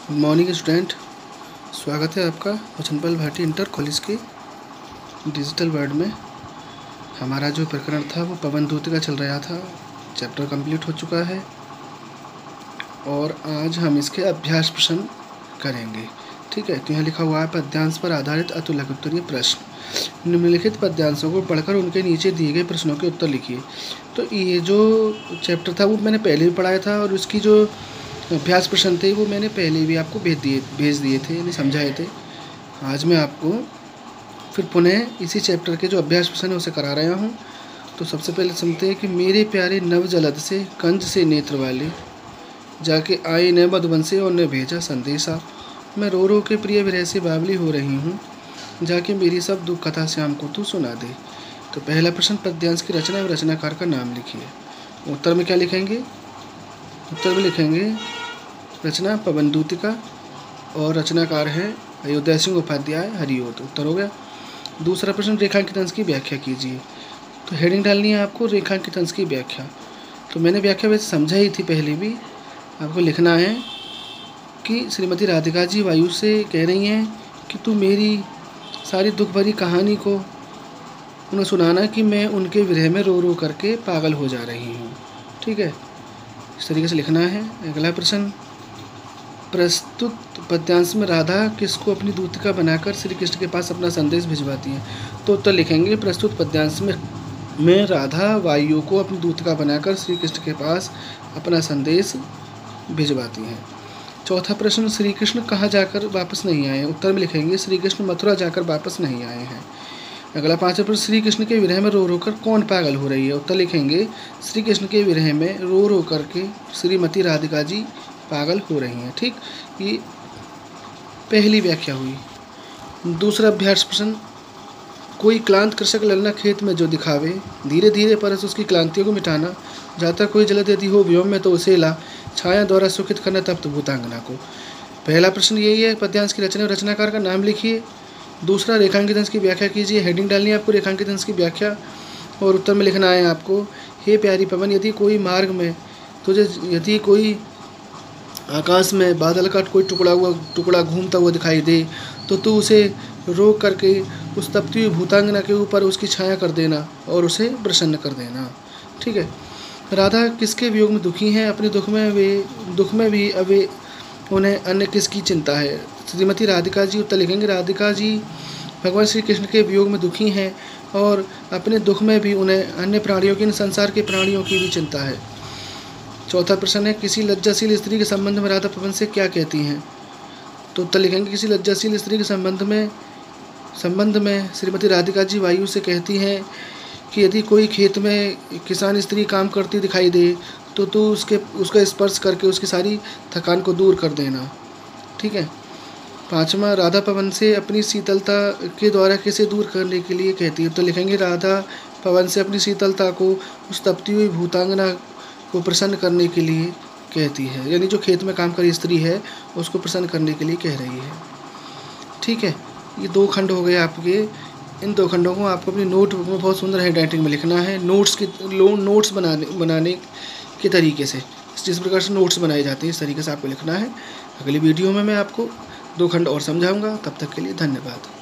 Good morning student, स्वागत है आपका वचनपाल भाटी इंटर कॉलेज के डिजिटल वर्ल्ड में। हमारा जो प्रकरण था वो पवन दूत का चल रहा था। चैप्टर कंप्लीट हो चुका है और आज हम इसके अभ्यास प्रश्न करेंगे। ठीक है, तो यहाँ लिखा हुआ है पद्यांश पर आधारित अतुलक उत्तरीय प्रश्न। निम्नलिखित पद्यांशों को पढ़कर उनके नीचे दिए गए प्रश्नों के उत्तर लिखिए। तो ये जो चैप्टर था वो मैंने पहले भी पढ़ाया था और उसकी जो अभ्यास प्रश्न थे वो मैंने पहले भी आपको भेज दिए थे, यानी समझाए थे। आज मैं आपको फिर पुनः इसी चैप्टर के जो अभ्यास प्रश्न है उसे करा रहा हूँ। तो सबसे पहले सुनते हैं कि मेरे प्यारे नव जलद से कंज से नेत्र वाले, जाके आए न मधुबन से और न भेजा संदेशा। मैं रो रो के प्रिय विरह से बावली हो रही हूँ, जाके मेरी सब दुख कथा श्याम को तू सुना दे। तो पहला प्रश्न, पद्यांश की रचना और रचनाकार का नाम लिखिए। उत्तर में क्या लिखेंगे? उत्तर में लिखेंगे रचना पवन दूतिका और रचनाकार है अयोध्या सिंह उपाध्याय हरिओत। उत्तर हो गया। दूसरा प्रश्न, रेखांकित अंश की व्याख्या कीजिए। तो हेडिंग डालनी है आपको रेखांकित अंश की व्याख्या। तो मैंने व्याख्या वैसे समझा ही थी पहले भी। आपको लिखना है कि श्रीमती राधिका जी वायु से कह रही हैं कि तू मेरी सारी दुख भरी कहानी को उन्हें सुनाना कि मैं उनके विरह में रो रो करके पागल हो जा रही हूँ। ठीक है, इस तरीके से लिखना है। अगला प्रश्न, प्रस्तुत पद्यांश में राधा किसको अपनी दूतिका बनाकर श्री कृष्ण के पास अपना संदेश भिजवाती है? तो उत्तर लिखेंगे प्रस्तुत पद्यांश में राधा वायु को अपनी दूतिका बनाकर श्री कृष्ण के पास अपना संदेश भिजवाती हैं। चौथा प्रश्न, श्री कृष्ण कहाँ जाकर वापस नहीं आए? उत्तर में लिखेंगे श्री कृष्ण मथुरा जाकर वापस नहीं आए हैं। अगला पांचवा प्रश्न, श्री कृष्ण के विरह में रो रो कर कौन पागल हो रही है? उत्तर लिखेंगे श्री कृष्ण के विरह में रो रो करके श्रीमती राधिका जी पागल हो रही हैं। ठीक, ये पहली व्याख्या हुई। दूसरा अभ्यास प्रश्न, कोई क्लांत कृषक ललना खेत में जो दिखावे, धीरे धीरे परस उसकी क्लांतियों को मिटाना, जाता कोई जलद यदि हो व्योम में तो उसे ला, छाया द्वारा सुखित करना तप्त भूतांगना को। पहला प्रश्न यही है, पद्यांश की रचना और रचनाकार का नाम लिखिए। दूसरा, रेखांकित अंश की व्याख्या कीजिए। हेडिंग डालनी है आपको रेखांकित अंश की व्याख्या और उत्तर में लिखना है आपको, हे प्यारी पवन, यदि कोई मार्ग में तुझे, यदि कोई आकाश में बादल का कोई टुकड़ा घूमता हुआ दिखाई दे तो तू उसे रोक करके उस तपती हुई भूतांगना के ऊपर उसकी छाया कर देना और उसे प्रसन्न कर देना। ठीक है, राधा किसके वियोग में दुखी हैं? अपने दुख में भी अभी उन्हें अन्य किसकी चिंता है? श्रीमती राधिका जी। उत्तर लिखेंगे राधिका जी भगवान श्री कृष्ण के वियोग में दुखी हैं और अपने दुख में भी उन्हें अन्य प्राणियों की, संसार के प्राणियों की भी चिंता है। चौथा प्रश्न है, किसी लज्जाशील स्त्री के संबंध में राधा पवन से क्या कहती हैं? तो उत्तर लिखेंगे किसी लज्जाशील स्त्री के संबंध में श्रीमती राधिका जी वायु से कहती हैं कि यदि कोई खेत में किसान स्त्री काम करती दिखाई दे तो तू उसका स्पर्श करके उसकी सारी थकान को दूर कर देना। ठीक है। पांचवा, राधा पवन से अपनी शीतलता के द्वारा किसे दूर करने के लिए कहती है? तो लिखेंगे राधा पवन से अपनी शीतलता को उस तपती हुई भूतांगना को प्रसन्न करने के लिए कहती है, यानी जो खेत में काम कर स्त्री है उसको प्रसन्न करने के लिए कह रही है। ठीक है, ये दो खंड हो गए आपके। इन दो खंडों को आपको अपनी नोटबुक में बहुत सुंदर हैंड राइटिंग में लिखना है। नोट्स बनाने के तरीके से, जिस प्रकार से नोट्स बनाए जाते हैं इस तरीके से आपको लिखना है। अगली वीडियो में मैं आपको दो खंड और समझाऊंगा। तब तक के लिए धन्यवाद।